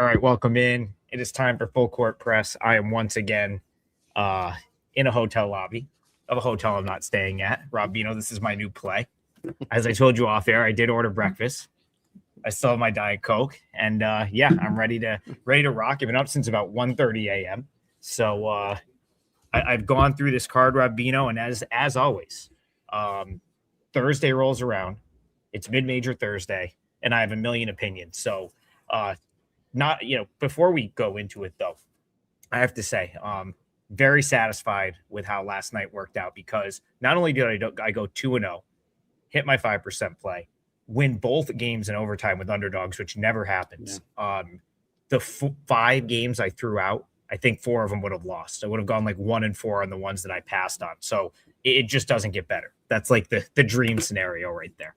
All right, welcome in. It is time for Full Court Press. I am once again in a hotel lobby of a hotel I'm not staying at. Rob, this is my new play. As I told you off air, I did order breakfast. I still have my Diet Coke, and I'm ready to rock. I've been up since about 1:30 a.m. So I've gone through this card, Robino, and as always, Thursday rolls around. It's mid-major Thursday, and I have a million opinions. So before we go into it, though, I have to say, very satisfied with how last night worked out, because not only did I go 2-0, hit my 5% play, win both games in overtime with underdogs, which never happens. Yeah. The 5 games I threw out, I think 4 of them would have lost. I would have gone like 1-4 on the ones that I passed on. So it just doesn't get better. That's like the dream scenario right there.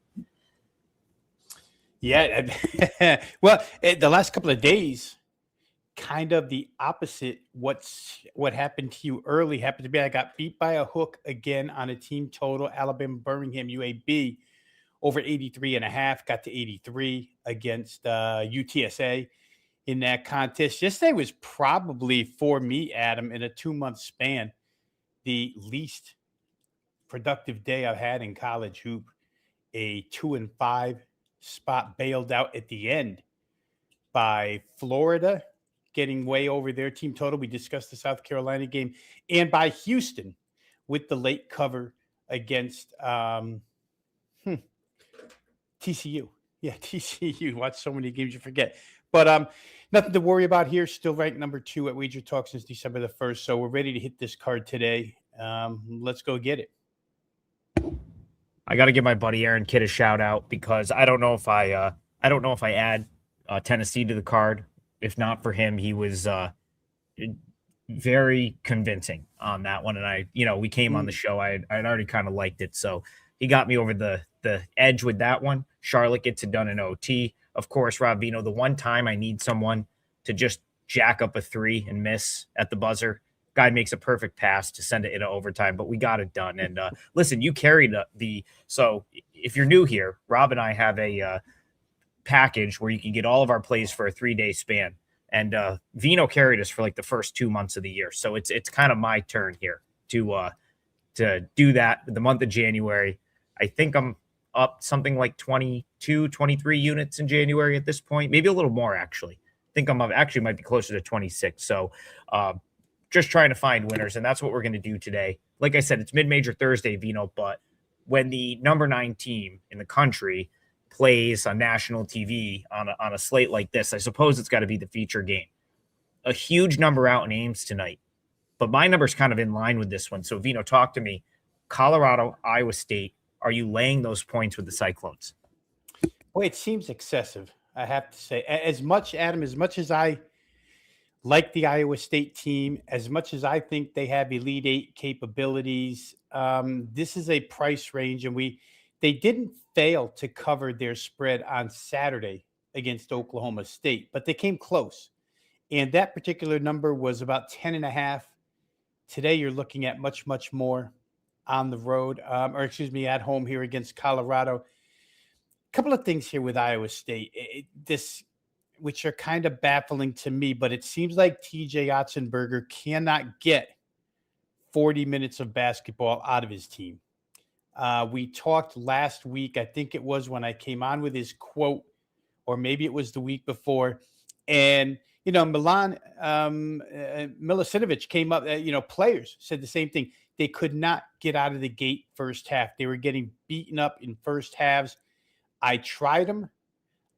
Yeah. Well, the last couple of days, kind of the opposite. What happened to you early happened to me. I got beat by a hook again on a team total. Alabama, Birmingham, UAB over 83.5, got to 83 against UTSA in that contest. Yesterday was probably, for me, Adam, in a 2-month span, the least productive day I've had in college hoop. A 2-5 spot bailed out at the end by Florida, getting way over their team total. We discussed the South Carolina game, and by Houston with the late cover against TCU. Yeah, TCU. Watch so many games you forget. But nothing to worry about here. Still ranked number 2 at WagerTalk since December the 1st. So we're ready to hit this card today. Let's go get it. I got to give my buddy Aaron Kidd a shout out, because I don't know if I add Tennessee to the card. If not for him, he was very convincing on that one. And we came on the show. I'd already kind of liked it. So he got me over the edge with that one. Charlotte gets it done in OT. Of course, Robino, the one time I need someone to just jack up a 3 and miss at the buzzer, guy makes a perfect pass to send it into overtime, but we got it done. And listen, you carried so if you're new here, Rob and I have a package where you can get all of our plays for a 3-day span. And Vino carried us for like the first 2 months of the year. So it's kind of my turn here to do that. The month of January, I think I'm up something like 22, 23 units in January at this point, maybe a little more, actually. I think I'm up, actually might be closer to 26. So just trying to find winners, and that's what we're going to do today. Like I said, it's mid-major Thursday, Vino, but when the number 9 team in the country plays on national TV on a slate like this, I suppose it's got to be the feature game. A huge number out in Ames tonight, but my number's kind of in line with this one. So, Vino, talk to me. Colorado, Iowa State, are you laying those points with the Cyclones? Boy, it seems excessive, I have to say. As much as I like the Iowa State team, as much as I think they have Elite 8 capabilities, this is a price range, and they didn't fail to cover their spread on Saturday against Oklahoma State, but they came close. And that particular number was about 10.5. Today, you're looking at much, much more on the road, at home here against Colorado. A couple of things here with Iowa State, which are kind of baffling to me, but it seems like TJ Otzenberger cannot get 40 minutes of basketball out of his team. We talked last week, I think it was when I came on with his quote, or maybe it was the week before. And, Milan Milosinovic came up, players said the same thing. They could not get out of the gate first half. They were getting beaten up in first halves. I tried them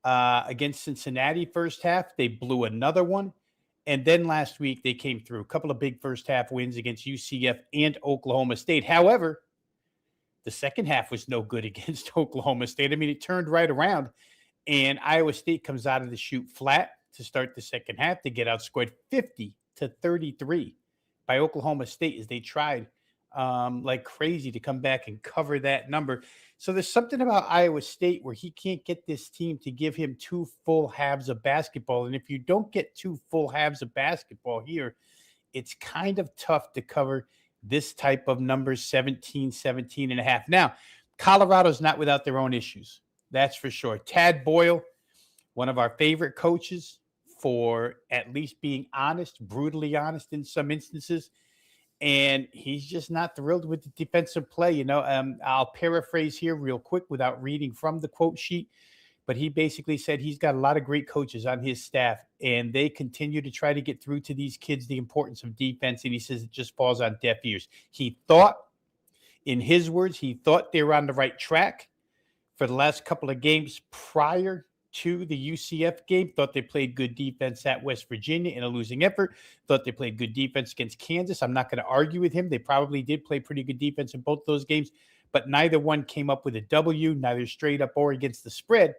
against Cincinnati first half. They blew another one. And then last week they came through. A couple of big first half wins against UCF and Oklahoma State. However, the second half was no good against Oklahoma State. I mean, it turned right around, and Iowa State comes out of the chute flat to start the second half. They get outscored 50-33 by Oklahoma State as they tried like crazy to come back and cover that number. So there's something about Iowa State where he can't get this team to give him 2 full halves of basketball. And if you don't get 2 full halves of basketball here, it's kind of tough to cover this type of numbers, 17.5. Now, Colorado's not without their own issues. That's for sure. Tad Boyle, one of our favorite coaches, for at least being honest, brutally honest in some instances. And he's just not thrilled with the defensive play. I'll paraphrase here real quick without reading from the quote sheet, but he basically said he's got a lot of great coaches on his staff, and they continue to try to get through to these kids the importance of defense. And he says it just falls on deaf ears. In his words, he thought they were on the right track for the last couple of games prior to the UCF game. Thought they played good defense at West Virginia in a losing effort. Thought they played good defense against Kansas. I'm not going to argue with him. They probably did play pretty good defense in both those games, but neither one came up with a W, neither straight up or against the spread.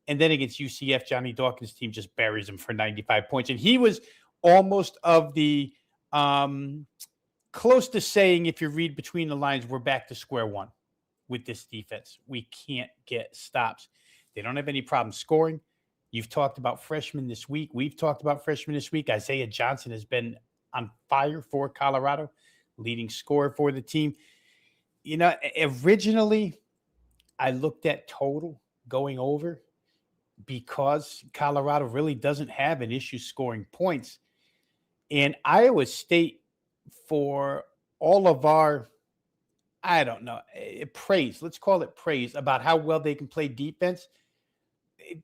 And then against UCF, Johnny Dawkins' team just buries him for 95 points. And he was almost of the close to saying, if you read between the lines, we're back to square one with this defense. We can't get stops. They don't have any problem scoring. You've talked about freshmen this week. We've talked about freshmen this week. Isaiah Johnson has been on fire for Colorado, leading scorer for the team. Originally, I looked at total going over because Colorado really doesn't have an issue scoring points. And Iowa State, for all of our, I don't know, praise, let's call it praise about how well they can play defense,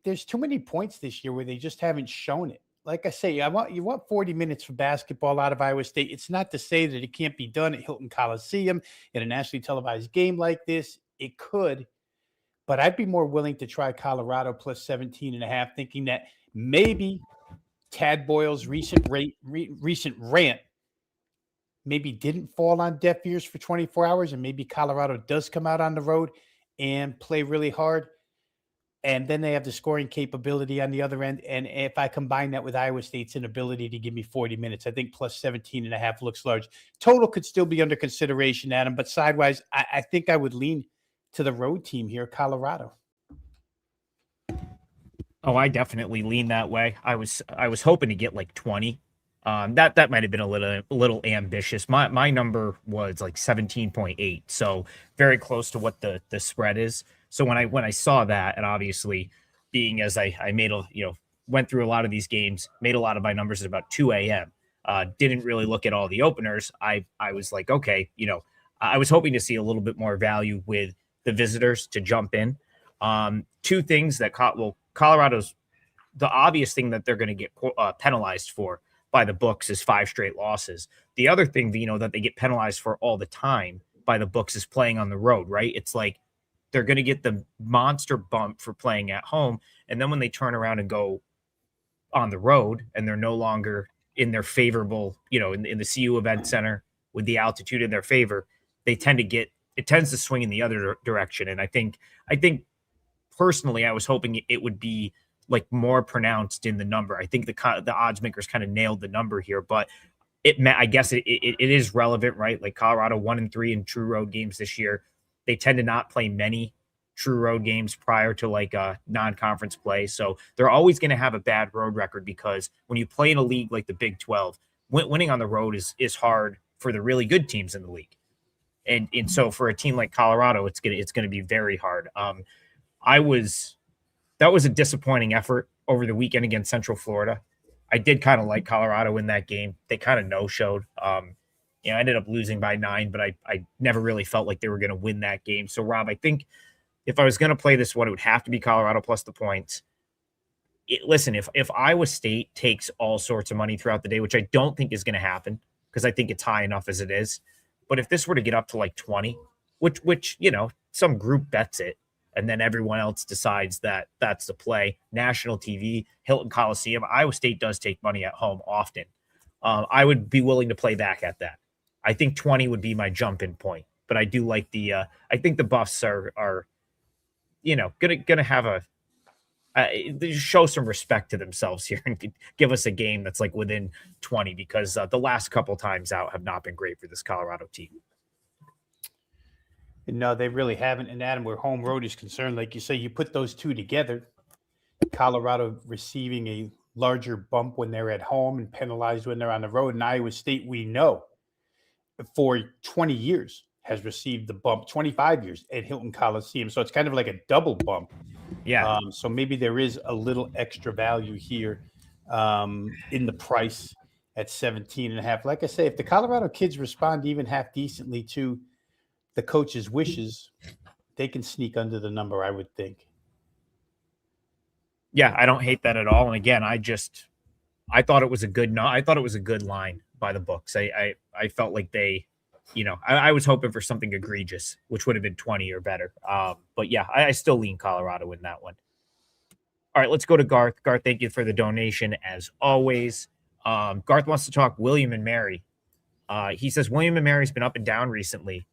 there's too many points this year where they just haven't shown it. Like I say, you want 40 minutes for basketball out of Iowa State. It's not to say that it can't be done at Hilton Coliseum in a nationally televised game like this. It could, but I'd be more willing to try Colorado plus 17.5, thinking that maybe Tad Boyle's recent rant maybe didn't fall on deaf ears for 24 hours, and maybe Colorado does come out on the road and play really hard. And then they have the scoring capability on the other end. And if I combine that with Iowa State's inability to give me 40 minutes, I think plus 17.5 looks large. Total could still be under consideration, Adam, but sidewise, I think I would lean to the road team here, Colorado. Oh, I definitely lean that way. I was hoping to get like 20. That might have been a little ambitious. My number was like 17.8, so very close to what the spread is. So when I saw that, and obviously being as I went through a lot of these games, made a lot of my numbers at about 2 a.m. Didn't really look at all the openers. I was like, okay, I was hoping to see a little bit more value with the visitors to jump in. Two things that Colorado's, the obvious thing that they're going to get penalized for by the books is 5 straight losses. The other thing that they get penalized for all the time by the books is playing on the road, right? It's like they're going to get the monster bump for playing at home. And then when they turn around and go on the road and they're no longer in their favorable, in the CU Event Center with the altitude in their favor, it tends to swing in the other direction. And I think personally, I was hoping it would be like more pronounced in the number. I think the odds makers kind of nailed the number here, but I guess it is relevant, right? Like Colorado 1-3 in true road games this year. They tend to not play many true road games prior to like a non-conference play. So they're always going to have a bad road record because when you play in a league like the Big 12, winning on the road is hard for the really good teams in the league. And so for a team like Colorado, it's going to be very hard. That was a disappointing effort over the weekend against Central Florida. I did kind of like Colorado in that game. They kind of no-showed. I ended up losing by 9, but I never really felt like they were going to win that game. So, Rob, I think if I was going to play this one, it would have to be Colorado plus the points. Listen, if Iowa State takes all sorts of money throughout the day, which I don't think is going to happen because I think it's high enough as it is, but if this were to get up to like 20, which some group bets it, and then everyone else decides that that's the play, national TV, Hilton Coliseum, Iowa State does take money at home often. I would be willing to play back at that. I think 20 would be my jump-in point, but I do like I think the Buffs are gonna have they show some respect to themselves here and give us a game that's like within 20 because the last couple times out have not been great for this Colorado team. No, they really haven't. And Adam, where home road is concerned, like you say, you put those two together, Colorado receiving a larger bump when they're at home and penalized when they're on the road. And Iowa State, we know, for 20 years has received the bump, 25 years at Hilton Coliseum. So it's kind of like a double bump. Yeah. So maybe there is a little extra value here in the price at 17.5. Like I say, if the Colorado kids respond even half decently to the coach's wishes, they can sneak under the number, I would think. Yeah, I don't hate that at all. And again, I thought it was a good I thought it was a good line by the books. I felt like they, I was hoping for something egregious, which would have been 20 or better. But yeah, I still lean Colorado in that one. All right, let's go to Garth. Garth, thank you for the donation as always. Garth wants to talk William and Mary. He says William and Mary's been up and down recently,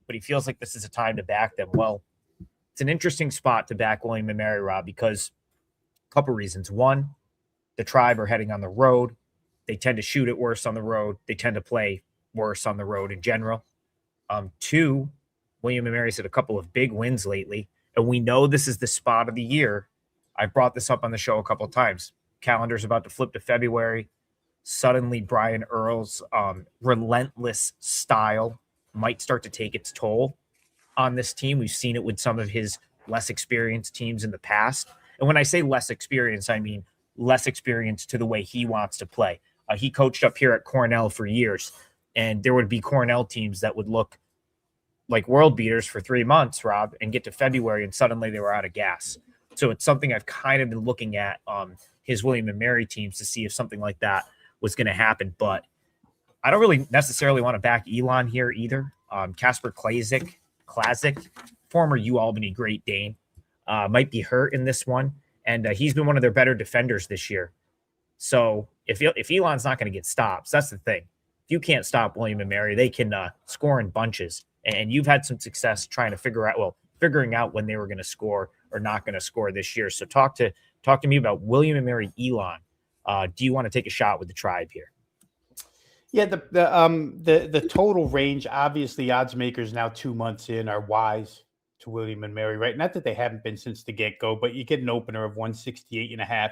but he feels like this is a time to back them. Well, it's an interesting spot to back William and Mary, Rob, because a couple reasons. One, the Tribe are heading on the road. They tend to shoot it worse on the road. They tend to play worse on the road in general. Two, William and Mary's had a couple of big wins lately, and we know this is the spot of the year. I've brought this up on the show a couple of times. Calendar's about to flip to February. Suddenly, Brian Earl's relentless style might start to take its toll on this team. We've seen it with some of his less experienced teams in the past. And when I say less experience, I mean less experience to the way he wants to play. He coached up here at Cornell for years, and there would be Cornell teams that would look like world beaters for 3 months, Rob, and get to February and suddenly they were out of gas. So it's something I've kind of been looking at his William and Mary teams to see if something like that was going to happen. But I don't really necessarily want to back Elon here either. Kasper Klasic, former Albany Great Dane, might be hurt in this one. And he's been one of their better defenders this year. So if Elon's not going to get stops, that's the thing. If you can't stop William and Mary, they can score in bunches. And you've had some success trying to figuring out when they were going to score or not going to score this year. So talk to me about William and Mary Elon. Do you want to take a shot with the Tribe here? Yeah, the total range, obviously odds makers now 2 months in are wise to William and Mary, right? Not that they haven't been since the get-go, but you get an opener of 168.5,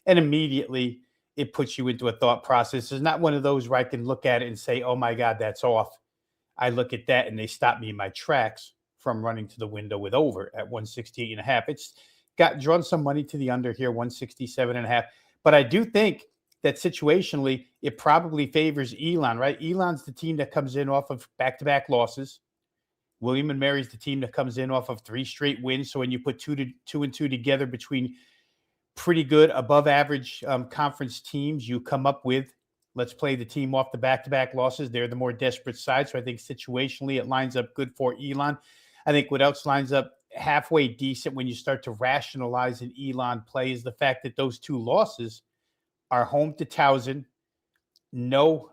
and immediately it puts you into a thought process. It's not one of those where I can look at it and say, oh my God, that's off. I look at that and they stop me in my tracks from running to the window with over at 168.5. It's drawn some money to the under here, 167.5. But I do think that situationally, it probably favors Elon, right? Elon's the team that comes in off of back-to-back losses. William and Mary's the team that comes in off of 3 straight wins. So when you put two and two together between pretty good, above average conference teams, you come up with, let's play the team off the back-to-back losses. They're the more desperate side. So I think situationally it lines up good for Elon. I think what else lines up halfway decent when you start to rationalize an Elon play is the fact that those 2 losses are home to Towson. No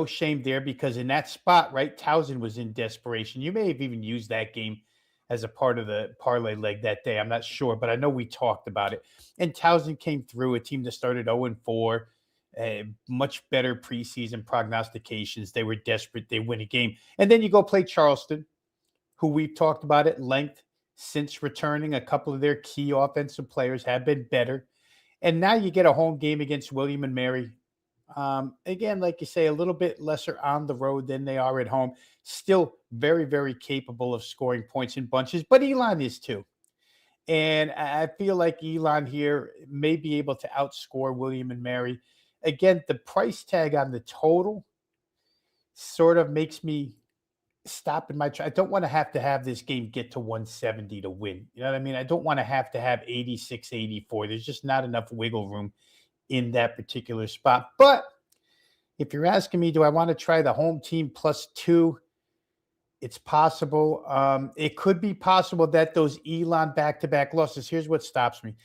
shame there, because in that spot, right, Towson was in desperation. You may have even used that game as a part of the parlay leg that day. I'm not sure, but I know we talked about it. And Towson came through, a team that started 0-4, much better preseason prognostications. They were desperate. They win a game. And then you go play Charleston, who we've talked about at length since returning. A couple of their key offensive players have been better. And now you get a home game against William and Mary. Again, like you say, a little bit lesser on the road than they are at home. Still very, very capable of scoring points in bunches, but Elon is too. And I feel like Elon here may be able to outscore William and Mary. Again, the price tag on the total sort of makes me stop in my I don't want to have this game get to 170 to win. You know what I mean? I don't want to have 86, 84. There's just not enough wiggle room in that particular spot. But if you're asking me, do I want to try the home team +2? It's possible. It could be possible that those Elon back-to-back losses, here's what stops me.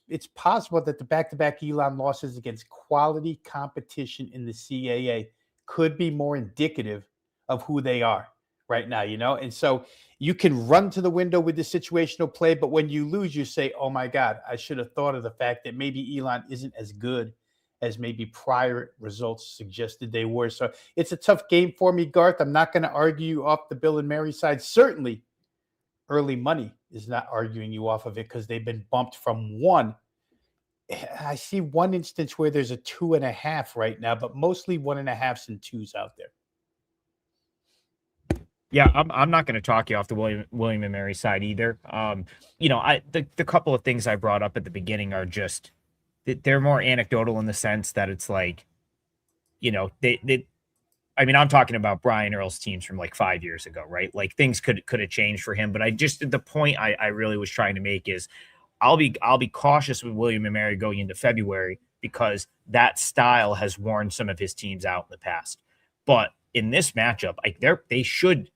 It's possible that the back-to-back Elon losses against quality competition in the CAA could be more indicative of who they are right now, And so you can run to the window with the situational play, but when you lose, you say, oh my God, I should have thought of the fact that maybe Elon isn't as good as maybe prior results suggested they were. So it's a tough game for me, Garth. I'm not going to argue off the Bill and Mary side. Certainly early money is not arguing you off of it, because they've been bumped from 1. I see one instance where there's a 2.5 right now, but mostly 1.5s and 2s out there. Yeah, I'm not going to talk you off the William and Mary side either. The couple of things I brought up at the beginning are just they're more anecdotal in the sense that it's like, I mean, I'm talking about Brian Earl's teams from like 5 years ago, right? Like things could have changed for him, but the point I really was trying to make is I'll be cautious with William and Mary going into February because that style has worn some of his teams out in the past. But in this matchup, like they should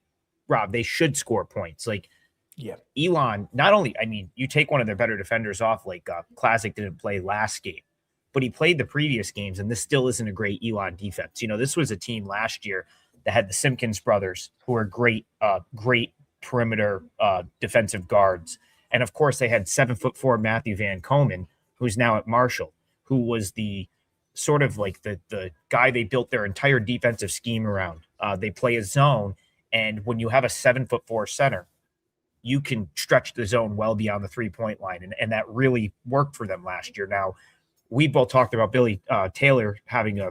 score points. Like Yeah. Elon, not only, I mean, you take one of their better defenders off, like Classic didn't play last game, but he played the previous games, and this still isn't a great Elon defense. This was a team last year that had the Simpkins brothers, who are great perimeter defensive guards. And of course, they had 7'4" Matthew Van Komen, who's now at Marshall, who was the sort of like the guy they built their entire defensive scheme around. They play a zone, and when you have a 7'4" center, you can stretch the zone well beyond the 3-point line. And that really worked for them last year. Now, we both talked about Billy Taylor having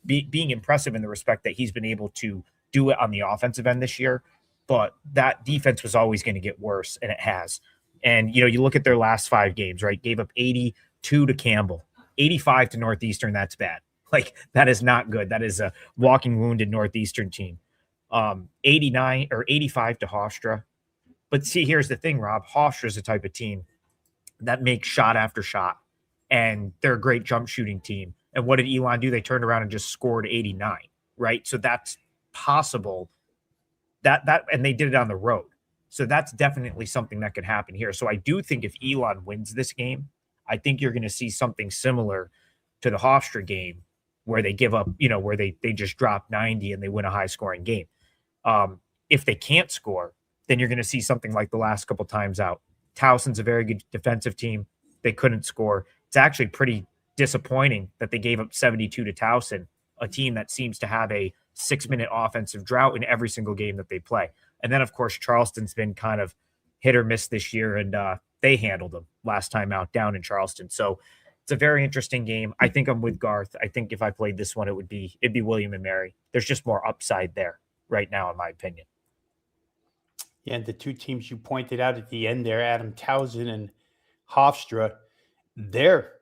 being impressive in the respect that he's been able to do it on the offensive end this year, but that defense was always going to get worse, and it has. And, you look at their last 5 games, right? Gave up 82 to Campbell, 85 to Northeastern. That's bad. Like, that is not good. That is a walking wounded Northeastern team. 89 or 85 to Hofstra. But see, here's the thing, Rob. Hofstra is the type of team that makes shot after shot, and they're a great jump shooting team. And what did Elon do? They turned around and just scored 89, right? So that's possible. And they did it on the road. So that's definitely something that could happen here. So I do think if Elon wins this game, I think you're going to see something similar to the Hofstra game where they give up, where they just drop 90 and they win a high scoring game. If they can't score, then you're going to see something like the last couple times out. Towson's a very good defensive team. They couldn't score. It's actually pretty disappointing that they gave up 72 to Towson, a team that seems to have a 6-minute offensive drought in every single game that they play. And then, of course, Charleston's been kind of hit or miss this year, and they handled them last time out down in Charleston. So it's a very interesting game. I think I'm with Garth. I think if I played this one, it'd be William and Mary. There's just more upside there right now, in my opinion. Yeah, and the two teams you pointed out at the end there, Adam Towson and Hofstra, they're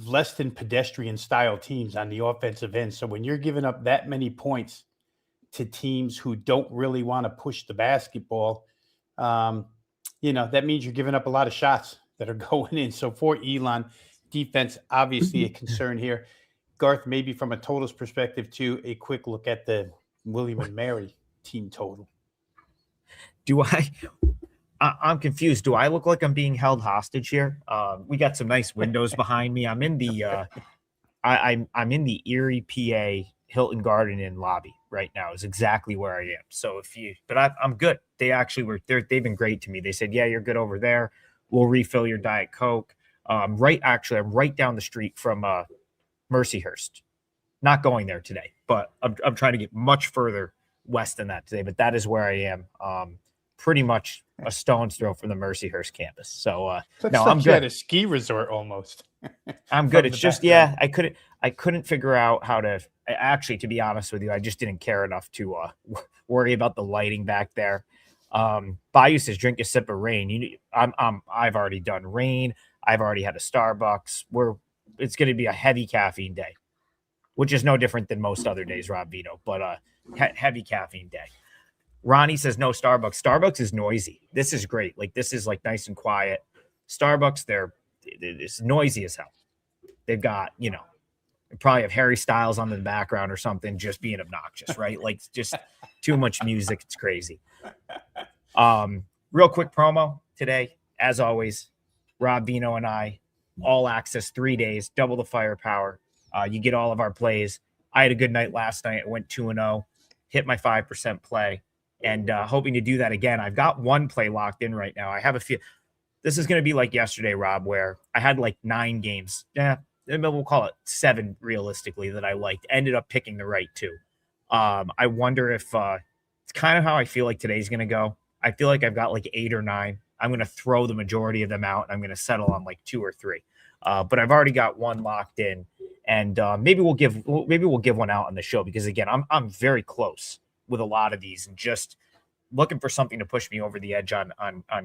less than pedestrian style teams on the offensive end. So when you're giving up that many points to teams who don't really want to push the basketball, that means you're giving up a lot of shots that are going in. So for Elon, defense, obviously a concern here. Garth, maybe from a totals perspective too, a quick look at the William and Mary team total. I'm confused. Do I look like I'm being held hostage here? We got some nice windows behind me. I'm in the I'm in the Erie, PA Hilton Garden Inn lobby right now. Is exactly where I am. So I'm good. They actually they've been great to me. They said, yeah, you're good over there. We'll refill your Diet Coke. I'm right down the street from Mercyhurst. Not going there today, but I'm trying to get much further west than that today. But that is where I am. Pretty much a stone's throw from the Mercyhurst campus. So no, I'm good. At a ski resort almost. I'm good. It's just I couldn't figure out how to. Actually, to be honest with you, I just didn't care enough to worry about the lighting back there. Bayou says drink a sip of rain. I've already done rain. I've already had a Starbucks. It's going to be a heavy caffeine day, which is no different than most other days, Rob Vito, but heavy caffeine day. Ronnie says no Starbucks. Starbucks is noisy. This is great. Like, this is like nice and quiet. Starbucks, it's noisy as hell. They've got, they probably have Harry Styles on the background or something, just being obnoxious, right? Like, just too much music. It's crazy. Real quick promo today, as always, Rob Vino and I, all access 3 days, double the firepower. You get all of our plays. I had a good night last night. I went 2-0, hit my 5% play. And hoping to do that again. I've got one play locked in right now. I have a few. This is going to be like yesterday, Rob, where I had like 9 games. Yeah, we'll call it 7 realistically that I liked. Ended up picking the right 2. I wonder if it's kind of how I feel like today's going to go. I feel like I've got like 8 or 9. I'm going to throw the majority of them out. And I'm going to settle on like 2 or 3. But I've already got one locked in, and maybe we'll give one out on the show because again, I'm very close with a lot of these, and just looking for something to push me over the edge on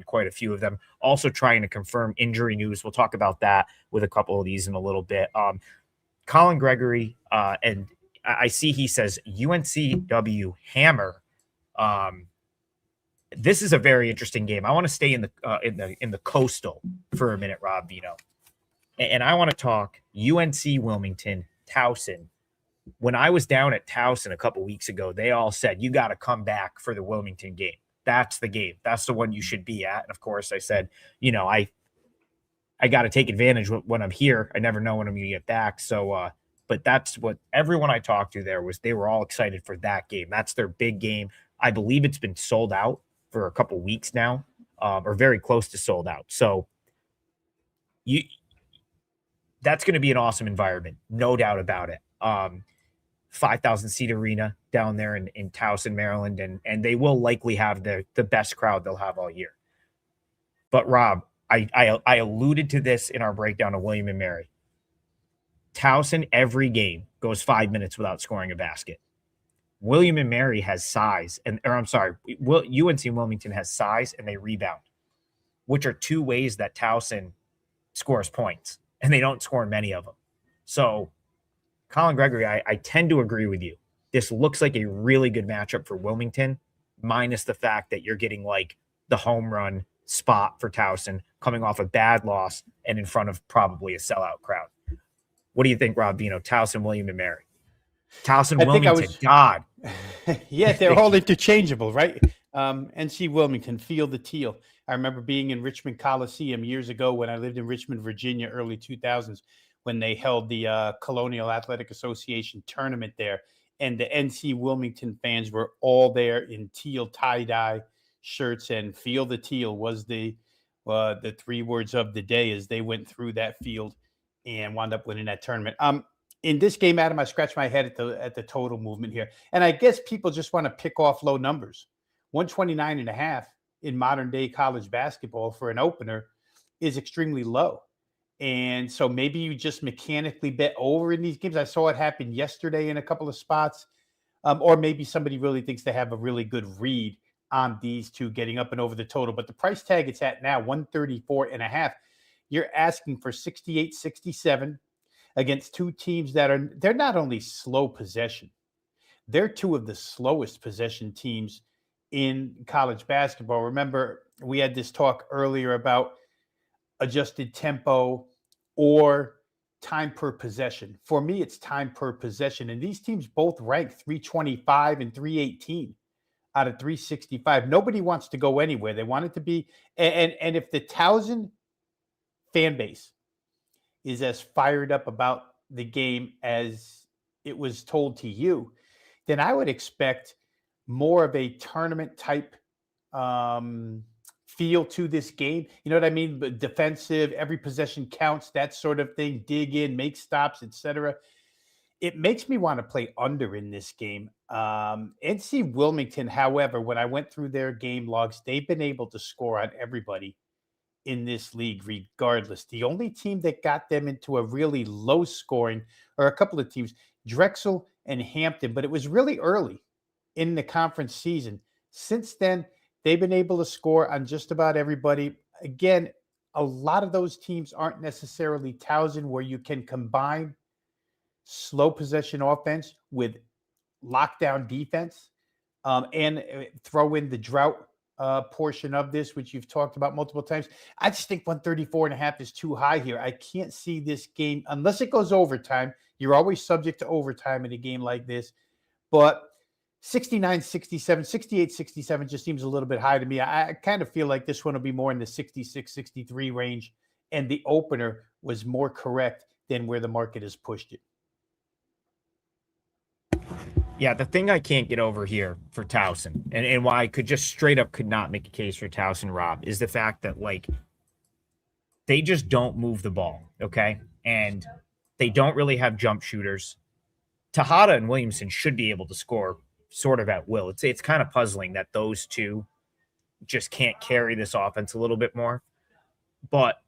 quite a few of them. Also trying to confirm injury news. We'll talk about that with a couple of these in a little bit. Colin Gregory, and I see he says UNCW hammer. This is a very interesting game. I want to stay in the coastal for a minute, Rob Vino, and I want to talk UNC-Wilmington, Towson. When I was down at Towson a couple weeks ago, they all said, you got to come back for the Wilmington game. That's the game. That's the one you should be at. And of course I said, I got to take advantage when I'm here. I never know when I'm going to get back. So, but that's what everyone I talked to there was. They were all excited for that game. That's their big game. I believe it's been sold out for a couple weeks now, or very close to sold out. So that's going to be an awesome environment. No doubt about it. 5,000 seat arena down there in Towson, Maryland, and they will likely have the best crowd they'll have all year. But Rob, I alluded to this in our breakdown of William and Mary. Towson every game goes 5 minutes without scoring a basket. William and Mary has size, UNC Wilmington has size and they rebound, which are two ways that Towson scores points, and they don't score many of them. So Colin Gregory, I tend to agree with you. This looks like a really good matchup for Wilmington, minus the fact that you're getting like the home run spot for Towson coming off a bad loss and in front of probably a sellout crowd. What do you think, Rob Vino? Towson, William and Mary. Towson, Wilmington, God. Yeah, they're all interchangeable, right? NC-Wilmington, Field the Teal. I remember being in Richmond Coliseum years ago when I lived in Richmond, Virginia, early 2000s, when they held the Colonial Athletic Association tournament there. And the NC-Wilmington fans were all there in teal tie-dye shirts, and Field the Teal was the 3 words of the day as they went through that field and wound up winning that tournament. In this game, Adam, I scratched my head at the total movement here. And I guess people just want to pick off low numbers. 129.5 in modern day college basketball for an opener is extremely low. And so maybe you just mechanically bet over in these games. I saw it happen yesterday in a couple of spots. Or maybe somebody really thinks they have a really good read on these two getting up and over the total. But the price tag it's at now, 134.5. You're asking for 68-67 against two teams they're not only slow possession, they're two of the slowest possession teams in college basketball. Remember, we had this talk earlier about adjusted tempo or time per possession. For me, it's time per possession. And these teams both rank 325 and 318 out of 365. Nobody wants to go anywhere. They want it to be. And if the Towson fan base is as fired up about the game as it was told to you, then I would expect more of a tournament type feel to this game. You know what I mean? But defensive, every possession counts, that sort of thing, dig in, make stops, etc. It makes me want to play under in this game. NC Wilmington, however, when I went through their game logs, they've been able to score on everybody in this league regardless. The only team that got them into a really low scoring are a couple of teams, Drexel and Hampton, but it was really early in the conference season. Since then, they've been able to score on just about everybody. Again, a lot of those teams aren't necessarily Towson, where you can combine slow possession offense with lockdown defense and throw in the drought portion of this, which you've talked about multiple times. I just think 134.5 is too high here. I can't see this game unless it goes overtime. You're always subject to overtime in a game like this, but 69-67, 68-67 just seems a little bit high to me. I kind of feel like this one will be more in the 66-63 range, and the opener was more correct than where the market has pushed it. Yeah, the thing I can't get over here for Towson, and why I could not make a case for Towson, Rob, is the fact that, like, they just don't move the ball, okay? And they don't really have jump shooters. Tejada and Williamson should be able to score sort of at will. It's kind of puzzling that those two just can't carry this offense a little bit more. But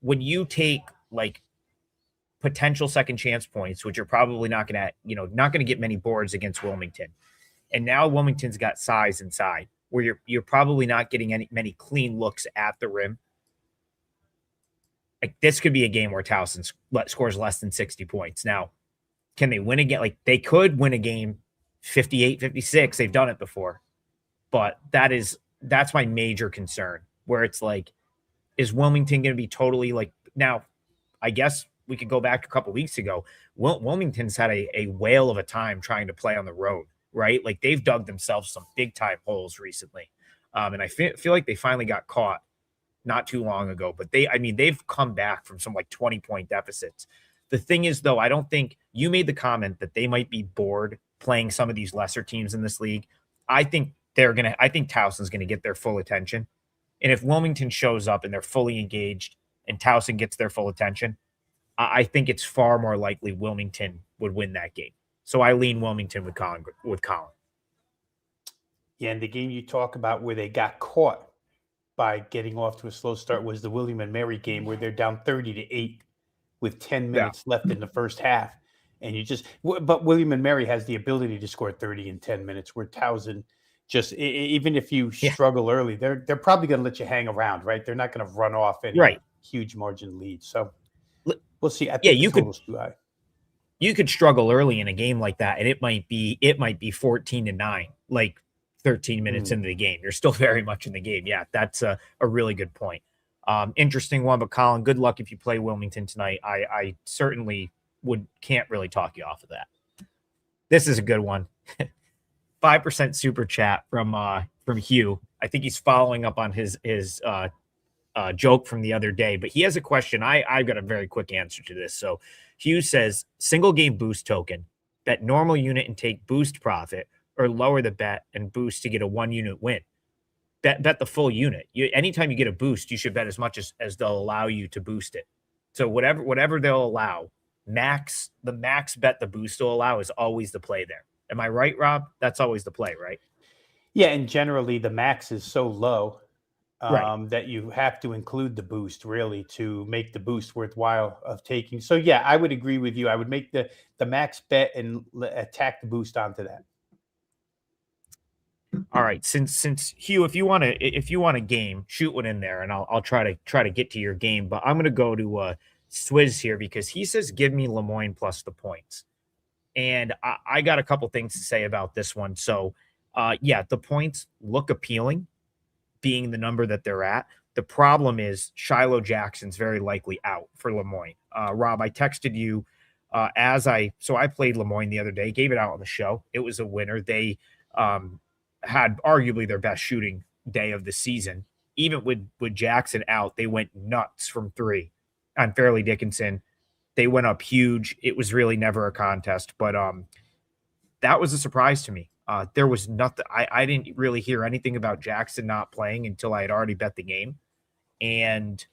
when you take, like, potential second chance points, which you're probably not going to get many boards against Wilmington. And now Wilmington's got size inside. where you're probably not getting many clean looks at the rim. Like, this could be a game where Towson scores less than 60 points. Now, can they win again? Like, they could win a game 58, 56. They've done it before. But that's my major concern, where it's like, is Wilmington going to be totally like, now, I guess we could go back a couple weeks ago. Wilmington's had a whale of a time trying to play on the road, right? Like, they've dug themselves some big time holes recently. And I feel like they finally got caught not too long ago, but they've come back from some like 20-point deficits. The thing is, though, I don't think you made the comment that they might be bored playing some of these lesser teams in this league. I think Towson's going to get their full attention. And if Wilmington shows up and they're fully engaged and Towson gets their full attention, I think it's far more likely Wilmington would win that game. So I lean Wilmington with Colin. Yeah, and the game you talk about where they got caught by getting off to a slow start was the William and Mary game, where they're down 30-8 with 10 minutes left in the first half. And but William and Mary has the ability to score 30 in 10 minutes, where Towson just, even if you struggle early, they're probably going to let you hang around, right? They're not going to run off any huge margin lead. So we'll see. I think the total's too high. You could struggle early in a game like that, and it might be 14-9, like 13 minutes into the game. You're still very much in the game. Yeah, that's a really good point. Interesting one, but Colin, good luck if you play Wilmington tonight. I certainly can't really talk you off of that. This is a good one. 5% super chat from Hugh. I think he's following up on his joke from the other day, but he has a question. I've got a very quick answer to this. So Hugh says, single game boost token, bet normal unit and take boost profit, or lower the bet and boost to get a 1 unit win. Bet the full unit. Anytime you get a boost, you should bet as much as they'll allow you to boost it. So whatever they'll allow, the max bet the boost will allow is always the play there. Am I right, Rob? That's always the play, right? Yeah, and generally the max is so low that you have to include the boost, really, to make the boost worthwhile of taking. So yeah, I would agree with you. I would make the max bet and attack the boost onto that. All right, since Hugh, if you want a game, shoot one in there, and I'll try to get to your game. But I'm gonna go to Swizz here, because he says give me LeMoyne plus the points, and I got a couple things to say about this one. So the points look appealing, being the number that they're at. The problem is Shiloh Jackson's very likely out for LeMoyne. Rob, I texted you I played LeMoyne the other day, gave it out on the show. It was a winner. They had arguably their best shooting day of the season. Even with Jackson out, they went nuts from three on Fairleigh Dickinson. They went up huge. It was really never a contest, but that was a surprise to me. There was nothing. I didn't really hear anything about Jackson not playing until I had already bet the game. And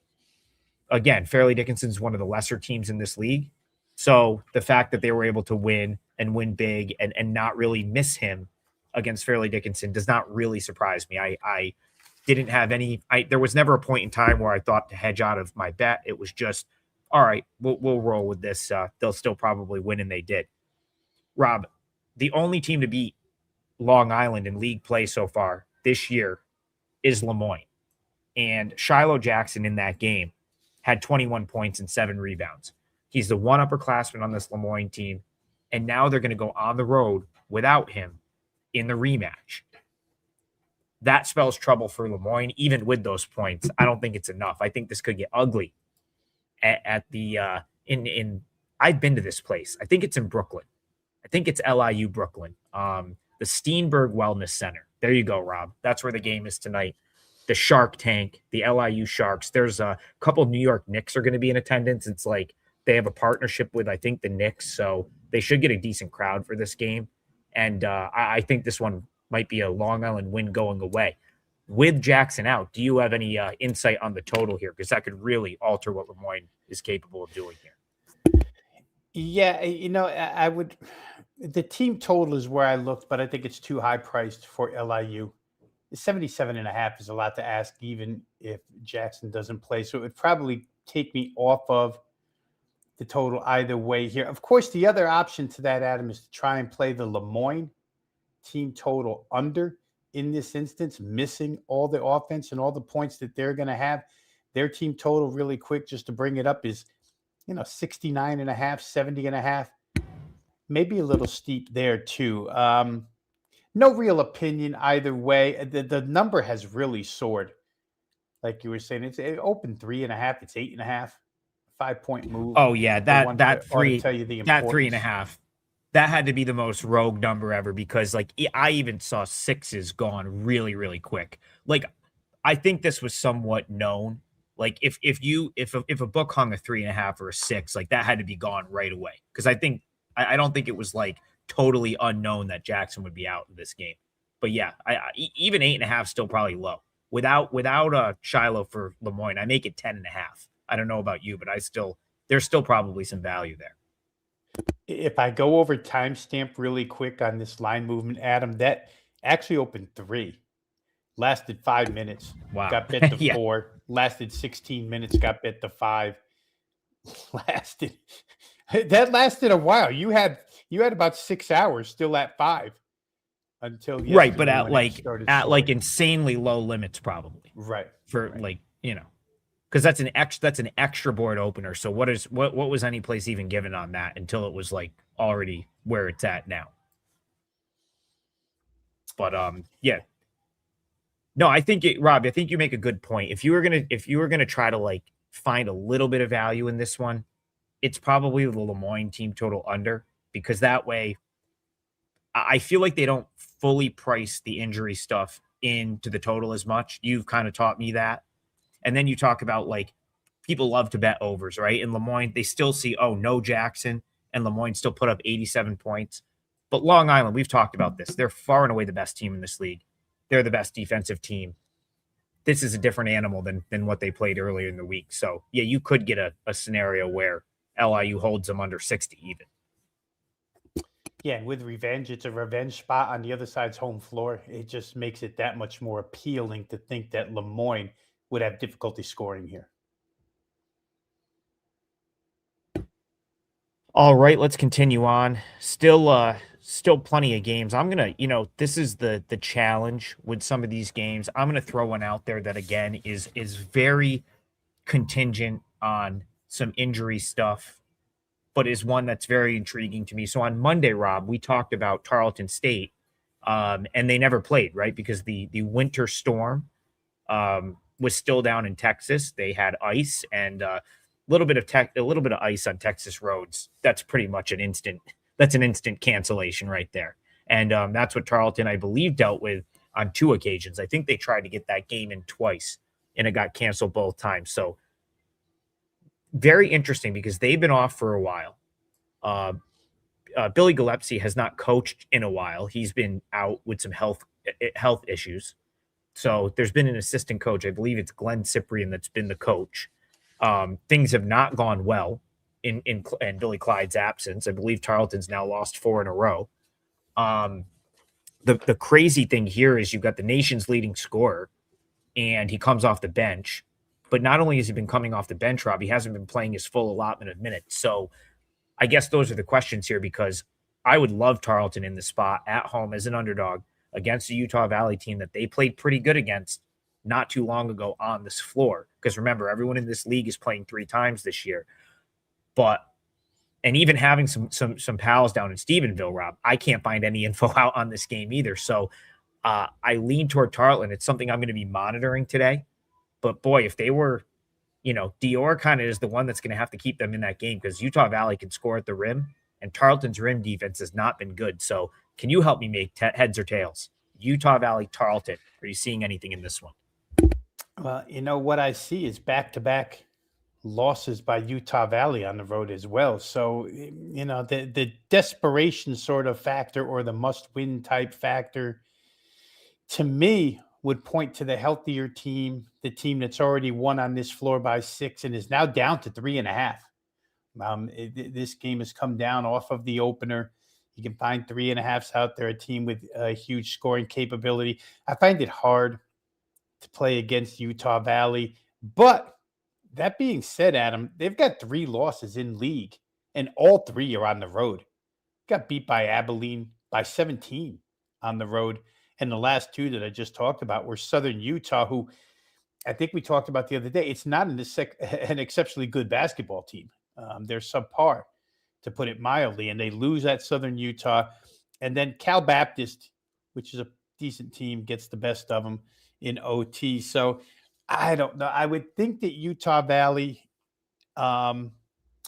again, Fairleigh Dickinson's one of the lesser teams in this league. So the fact that they were able to win and win big and not really miss him against Fairleigh Dickinson does not really surprise me. I didn't have there was never a point in time where I thought to hedge out of my bet. It was just, all right, we'll roll with this. They'll still probably win, and they did. Rob, the only team to beat Long Island in league play so far this year is LeMoyne. And Shiloh Jackson in that game had 21 points and 7 rebounds. He's the one upperclassman on this LeMoyne team, and now they're going to go on the road without him in the rematch. That spells trouble for LeMoyne, even with those points. I don't think it's enough. I think this could get ugly at the I've been to this place. I think it's in Brooklyn. I think it's LIU Brooklyn. The Steenberg Wellness Center. There you go, Rob. That's where the game is tonight. The Shark Tank, the LIU Sharks. There's a couple New York Knicks are going to be in attendance. It's like they have a partnership with, I think, the Knicks, so they should get a decent crowd for this game. And I think this one might be a Long Island win going away. With Jackson out, do you have any insight on the total here? Because that could really alter what LeMoyne is capable of doing here. Yeah, I would. The team total is where I looked, but I think it's too high priced for LIU. 77.5 is a lot to ask, even if Jackson doesn't play. So it would probably take me off of the total either way here. Of course, the other option to that, Adam, is to try and play the LeMoyne team total under in this instance, missing all the offense and all the points that they're going to have. Their team total really quick, just to bring it up, is 69.5, 70.5. Maybe a little steep there too. No real opinion either way. The number has really soared. Like you were saying, it opened 3.5. It's 8.5. 5-point move. Oh yeah, Ought to three tell you the that three and a importance. half. That had to be the most rogue number ever because like I even saw sixes gone really, really quick. Like I think this was somewhat known. Like if a book hung a 3.5 or a 6, like that had to be gone right away. Because I don't think it was like totally unknown that Jackson would be out in this game. But yeah, even 8.5 still probably low. Without Shiloh for LeMoyne, I make it 10.5. I don't know about you, but there's still probably some value there. If I go over timestamp really quick on this line movement, Adam, that actually opened 3, lasted 5 minutes, Wow. got bet to Yeah. 4, lasted 16 minutes, got bet to 5, that lasted a while. You had about 6 hours still at 5 until yesterday, right, but at like insanely low limits probably. Right. For right. Because that's an extra board opener. So what was any place even given on that until it was like already where it's at now? But yeah. No, Rob, I think you make a good point. If you were gonna try to like find a little bit of value in this one, it's probably the LeMoyne team total under, because that way I feel like they don't fully price the injury stuff into the total as much. You've kind of taught me that. And then you talk about like people love to bet overs, right? In LeMoyne, they still see, no Jackson, and LeMoyne still put up 87 points. But Long Island, we've talked about this. They're far and away the best team in this league. They're the best defensive team. This is a different animal than what they played earlier in the week. So, yeah, you could get a scenario where LIU holds them under 60 even. Yeah, and with revenge, it's a revenge spot on the other side's home floor. It just makes it that much more appealing to think that LeMoyne would have difficulty scoring here. All right, let's continue on. Still plenty of games. I'm going to, this is the challenge with some of these games. I'm going to throw one out there that again is very contingent on some injury stuff, but is one that's very intriguing to me. So on Monday, Rob, we talked about Tarleton State, and they never played, right? Because the winter storm was still down in Texas. They had ice and a little bit of ice on Texas roads. That's pretty much an instant cancellation right there. And that's what Tarleton, I believe, dealt with on 2 occasions. I think they tried to get that game in twice, and it got canceled both times. So very interesting because they've been off for a while. Billy Gillespie has not coached in a while. He's been out with some health issues. So there's been an assistant coach. I believe it's Glenn Cyprian that's been the coach. Things have not gone well in Billy Clyde's absence. I believe Tarleton's now lost 4 in a row. The crazy thing here is you've got the nation's leading scorer, and he comes off the bench. But not only has he been coming off the bench, Rob, he hasn't been playing his full allotment of minutes. So I guess those are the questions here, because I would love Tarleton in the spot at home as an underdog against a Utah Valley team that they played pretty good against not too long ago on this floor. Because remember, everyone in this league is playing 3 times this year. And even having some pals down in Stephenville, Rob, I can't find any info out on this game either. So I lean toward Tarleton. It's something I'm going to be monitoring today. But boy, if they were, Dior kind of is the one that's going to have to keep them in that game, because Utah Valley can score at the rim, and Tarleton's rim defense has not been good. So can you help me make heads or tails? Utah Valley, Tarleton. Are you seeing anything in this one? Well, what I see is back-to-back losses by Utah Valley on the road as well. So, the desperation sort of factor, or the must-win type factor, to me, would point to the healthier team, the team that's already won on this floor by 6 and is now down to 3.5. This game has come down off of the opener. You can find 3.5s out there, a team with a huge scoring capability. I find it hard to play against Utah Valley. But that being said, Adam, they've got 3 losses in league, and all 3 are on the road. Got beat by Abilene by 17 on the road. And the last two that I just talked about were Southern Utah, who I think we talked about the other day. It's not an exceptionally good basketball team. They're subpar, to put it mildly, and they lose at Southern Utah. And then Cal Baptist, which is a decent team, gets the best of them in OT. So I don't know. I would think that Utah Valley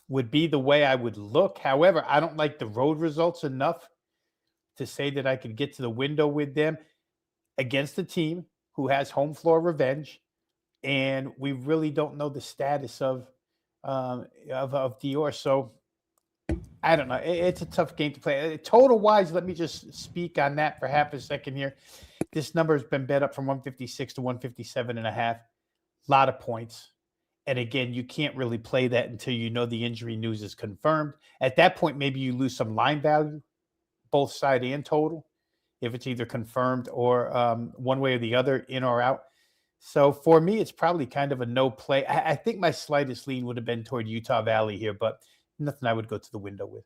would be the way I would look. However, I don't like the road results enough to say that I could get to the window with them against a team who has home floor revenge, and we really don't know the status of Dior. So I don't know. It's a tough game to play. Total wise, let me just speak on that for half a second here. This number has been bet up from 156 to 157.5. A lot of points. And again, you can't really play that until you know the injury news is confirmed. At that point, maybe you lose some line value, both side and total, if it's either confirmed or one way or the other, in or out. So for me, it's probably kind of a no play. I think my slightest lean would have been toward Utah Valley here, but nothing I would go to the window with.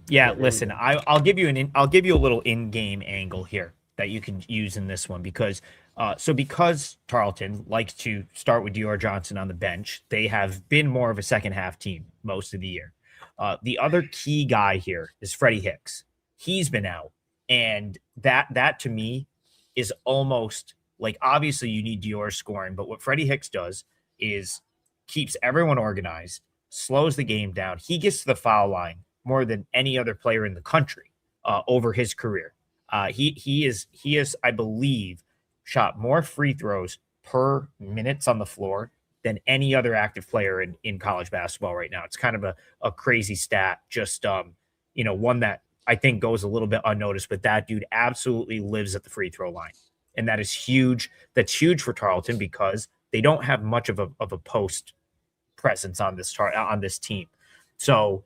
Yeah, listen, I'll give you a little in-game angle here that you can use in this one because Tarleton likes to start with Dior Johnson on the bench, they have been more of a second half team most of the year. The other key guy here is Freddie Hicks. He's been out, and that to me is almost like, obviously you need Dior scoring, but what Freddie Hicks does is keeps everyone organized, slows the game down. He gets to the foul line more than any other player in the country over his career. He is, I believe, shot more free throws per minutes on the floor than any other active player in college basketball right now. It's kind of a crazy stat, just one that I think goes a little bit unnoticed, but that dude absolutely lives at the free throw line. And that is huge. That's huge for Tarleton because they don't have much of a post presence on this team. So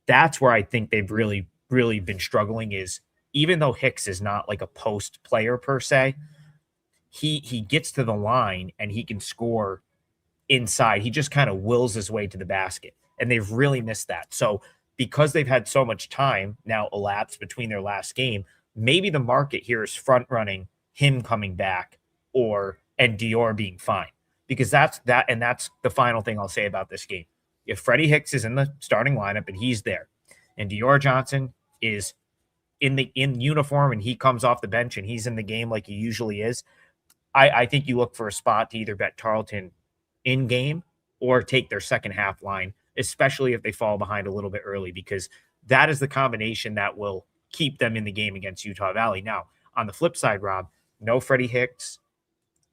that's where I think they've really, really been struggling, is even though Hicks is not like a post player per se, he gets to the line and he can score inside. He just kind of wills his way to the basket, and they've really missed that. So because they've had so much time now elapsed between their last game, maybe the market here is front running him coming back and Dior being fine, because that's the final thing I'll say about this game. If Freddie Hicks is in the starting lineup and he's there, and Dior Johnson is in uniform and he comes off the bench and he's in the game like he usually is, I think you look for a spot to either bet Tarleton in game or take their second half line, especially if they fall behind a little bit early, because that is the combination that will keep them in the game against Utah Valley. Now, on the flip side, Rob, no Freddie Hicks.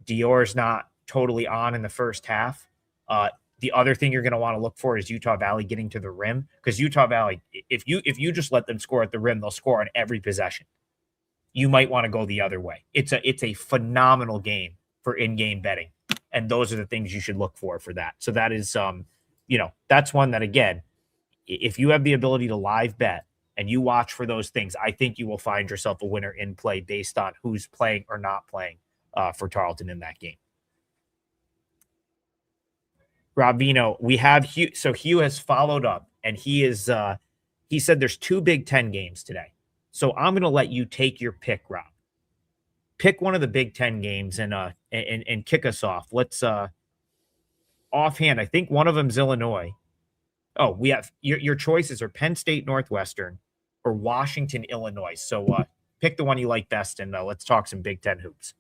Dior's not totally on in the first half. The other thing you're going to want to look for is Utah Valley getting to the rim, because Utah Valley, if you just let them score at the rim, they'll score on every possession. You might want to go the other way. It's a phenomenal game for in-game betting, and those are the things you should look for that. So that is, that's one that, again, if you have the ability to live bet and you watch for those things, I think you will find yourself a winner in play based on who's playing or not playing for Tarleton in that game. Rob Vino, we have Hugh. So Hugh has followed up, and he said there's 2 Big Ten games today. So I'm going to let you take your pick, Rob. Pick one of the Big Ten games and kick us off. Let's offhand, I think one of them's Illinois. Oh, we have your choices are Penn State, Northwestern, or Washington, Illinois. So pick the one you like best, and let's talk some Big Ten hoops.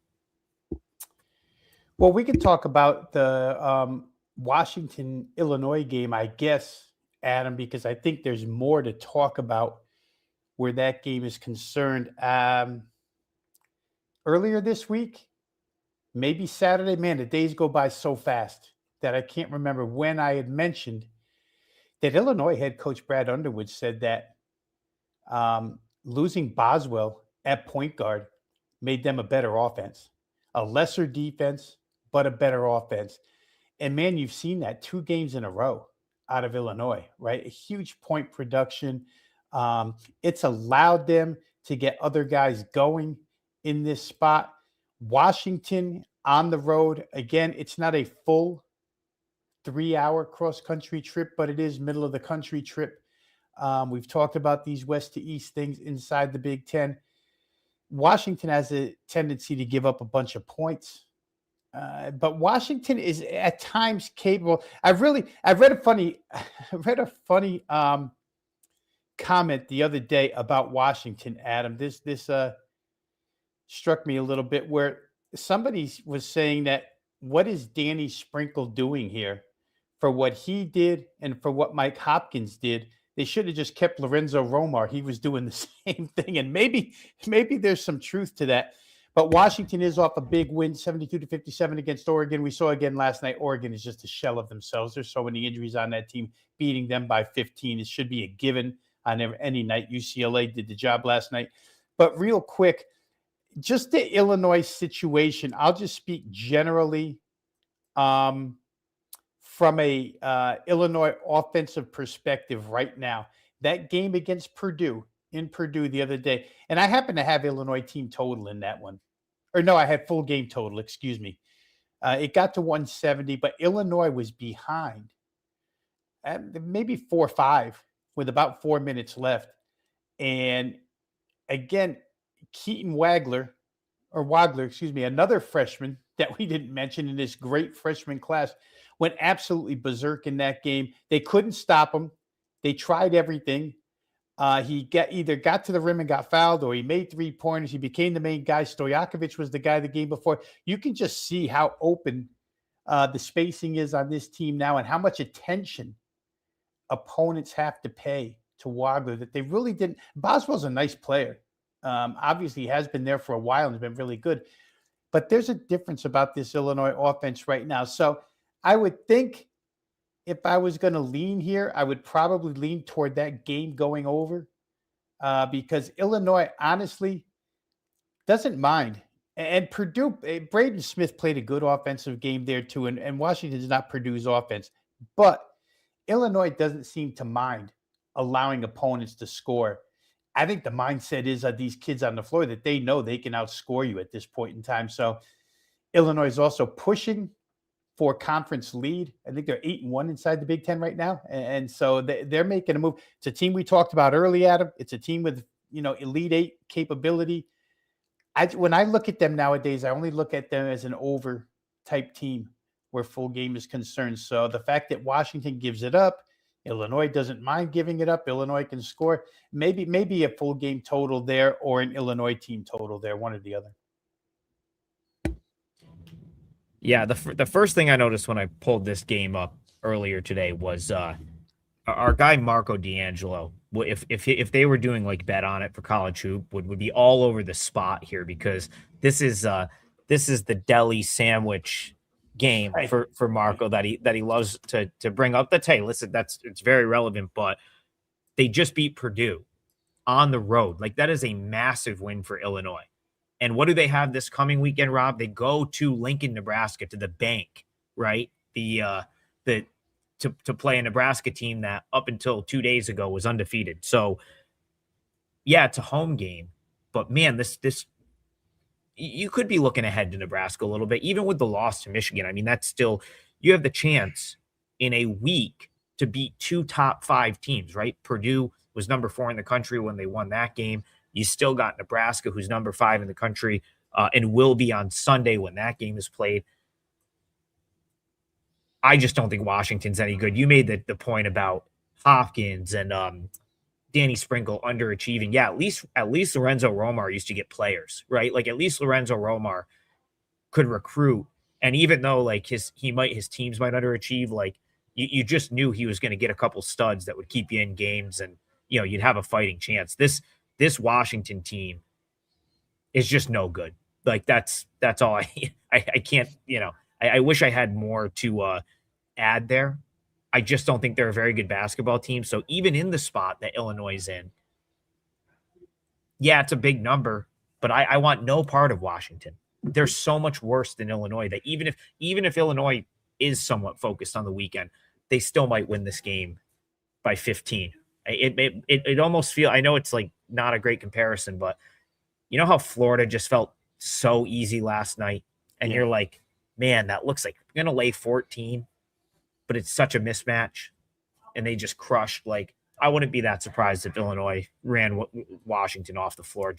Well, we can talk about the Washington, Illinois game, I guess, Adam, because I think there's more to talk about where that game is concerned. Earlier this week, maybe Saturday, man, the days go by so fast that I can't remember when I had mentioned that Illinois head coach Brad Underwood said that losing Boswell at point guard made them a better offense, a lesser defense, but a better offense. And man, you've seen that 2 games in a row out of Illinois, right? A huge point production. It's allowed them to get other guys going in this spot. Washington on the road. Again, it's not a full 3-hour cross-country trip, but it is middle of the country trip. We've talked about these west to east things inside the Big Ten. Washington has a tendency to give up a bunch of points. But Washington is at times capable. I've read a funny, comment the other day about Washington, Adam. This struck me a little bit, where somebody was saying that, what is Danny Sprinkle doing here for what he did and for what Mike Hopkins did? They should have just kept Lorenzo Romar. He was doing the same thing. And maybe there's some truth to that. But Washington is off a big win, 72-57 against Oregon. We saw again last night, Oregon is just a shell of themselves. There's so many injuries on that team. Beating them by 15, it should be a given on any night. UCLA did the job last night. But real quick, just the Illinois situation, I'll just speak generally from a Illinois offensive perspective right now. That game against Purdue, in Purdue the other day, and I happen to have Illinois team total in that one. Or no, I had full game total, excuse me. It got to 170, but Illinois was behind at maybe 4-5 with about 4 minutes left. And again, Keaton Wagler, another freshman that we didn't mention in this great freshman class, went absolutely berserk in that game. They couldn't stop him. They tried everything. He either got to the rim and got fouled, or he made 3-pointers. He became the main guy. Stojakovic was the guy the game before. You can just see how open the spacing is on this team now, and how much attention opponents have to pay to Wagler that they really didn't. Boswell's a nice player. Obviously, he has been there for a while and has been really good. But there's a difference about this Illinois offense right now. So I would think, if I was going to lean here, I would probably lean toward that game going over, because Illinois honestly doesn't mind. And Purdue, Braden Smith played a good offensive game there too, and Washington does not Purdue's offense. But Illinois doesn't seem to mind allowing opponents to score. I think the mindset is of these kids on the floor that they know they can outscore you at this point in time. So Illinois is also pushing for conference lead. I think they're 8-1 inside the Big Ten right now. And so they're making a move. It's a team we talked about early, Adam. It's a team with, Elite Eight capability. When I look at them nowadays, I only look at them as an over type team where full game is concerned. So the fact that Washington gives it up, Illinois doesn't mind giving it up. Illinois can score. Maybe a full game total there, or an Illinois team total there, one or the other. Yeah, the first thing I noticed when I pulled this game up earlier today was our guy Marco D'Angelo. If they were doing like bet on it for college hoop, would be all over the spot here, because this is the deli sandwich game for Marco that he loves to bring up. That's, hey, listen, it's very relevant, but they just beat Purdue on the road. Like, that is a massive win for Illinois. And what do they have this coming weekend, Rob? They go to Lincoln, Nebraska, to the bank, right? To play a Nebraska team that up until 2 days ago was undefeated. So yeah, it's a home game, but man, this you could be looking ahead to Nebraska a little bit, even with the loss to Michigan. I mean, that's still, you have the chance in a week to beat 2 top 5 teams, right? Purdue was number 4 in the country when they won that game. You still got Nebraska, who's number 5 in the country, and will be on Sunday when that game is played. I just don't think Washington's any good. You made the point about Hopkins and Danny Sprinkle underachieving. Yeah, at least Lorenzo Romar used to get players, right? Like, at least Lorenzo Romar could recruit. And even though like his teams might underachieve, like you just knew he was going to get a couple studs that would keep you in games, and you'd have a fighting chance. This Washington team is just no good. Like, that's all I can't, I wish I had more to add there. I just don't think they're a very good basketball team. So even in the spot that Illinois is in, yeah, it's a big number, but I want no part of Washington. They're so much worse than Illinois that even if Illinois is somewhat focused on the weekend, they still might win this game by 15. It almost feels, I know it's like not a great comparison, but you know how Florida just felt so easy last night, and you're like, man, that looks like you're going to lay 14, but it's such a mismatch, and they just crushed like I wouldn't be that surprised if Illinois ran Washington off the floor.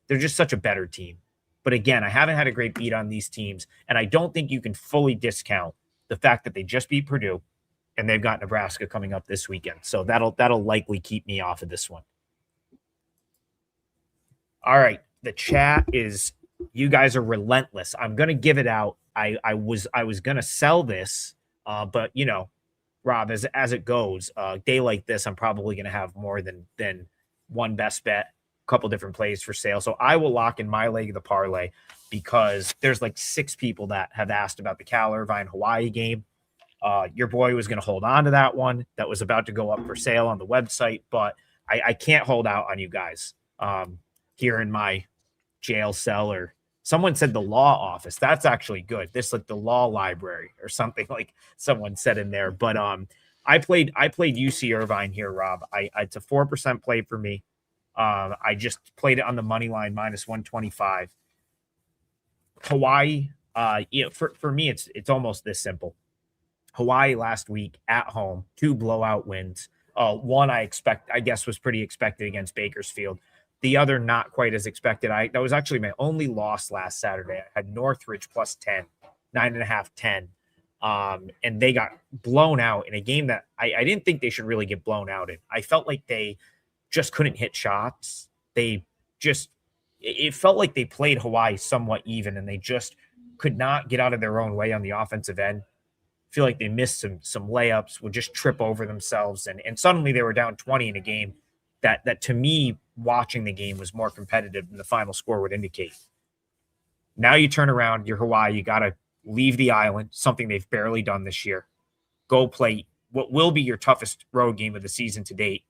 They're just such a better team. But again, I haven't had a great beat on these teams, and I don't think you can fully discount the fact that they just beat Purdue and they've got Nebraska coming up this weekend. So that'll likely keep me off of this one. All right, the chat is, you guys are relentless. I'm gonna give it out. I was gonna sell this, but you know, Rob, as it goes, day like this, I'm probably gonna have more than one best bet, a couple different plays for sale. So I will lock in my leg of the parlay because there's like 6 people that have asked about the Cal-Irvine Hawaii game. Your boy was going to hold on to that one that was about to go up for sale on the website, but I can't hold out on you guys here in my jail cell, or someone said the law office. That's actually good. This like the law library or something, like someone said in there. But I played UC Irvine here, Rob. It's a 4% play for me. I just played it on the money line minus 125. Hawaii, for me, it's almost this simple. Hawaii last week at home, 2 blowout wins. One I guess was pretty expected against Bakersfield. The other not quite as expected. That was actually my only loss last Saturday. I had Northridge plus 10, 9.5, 10. And they got blown out in a game that I didn't think they should really get blown out in. I felt like they just couldn't hit shots. It felt like they played Hawaii somewhat even, and they just could not get out of their own way on the offensive end. Feel like they missed some layups, would just trip over themselves, and suddenly they were down 20 in a game that to me, watching the game, was more competitive than the final score would indicate. Now you turn around, you're Hawaii, you got to leave the island, something they've barely done this year. Go play what will be your toughest road game of the season to date.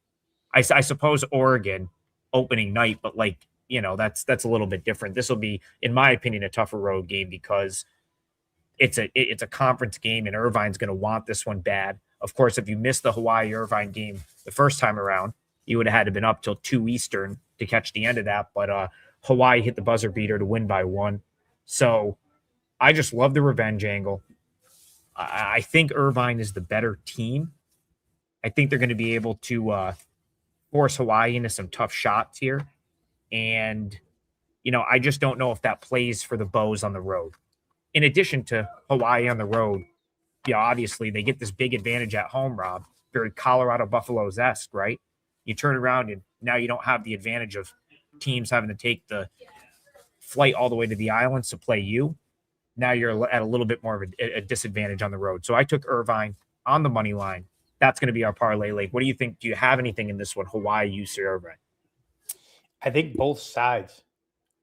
I suppose Oregon opening night, but that's a little bit different. This will be, in my opinion, a tougher road game because it's a conference game, and Irvine's going to want this one bad. Of course, if you missed the Hawaii-Irvine game the first time around, you would have had to been up till 2 Eastern to catch the end of that. But Hawaii hit the buzzer beater to win by 1. So I just love the revenge angle. I think Irvine is the better team. I think they're going to be able to force Hawaii into some tough shots here. And, I just don't know if that plays for the Bows on the road. In addition to Hawaii on the road, obviously they get this big advantage at home, Rob. Very Colorado Buffaloes-esque, right? You turn around and now you don't have the advantage of teams having to take the flight all the way to the islands to play you. Now you're at a little bit more of a disadvantage on the road. So I took Irvine on the money line. That's going to be our parlay leg. What do you think? Do you have anything in this one? Hawaii, UC Irvine? I think both sides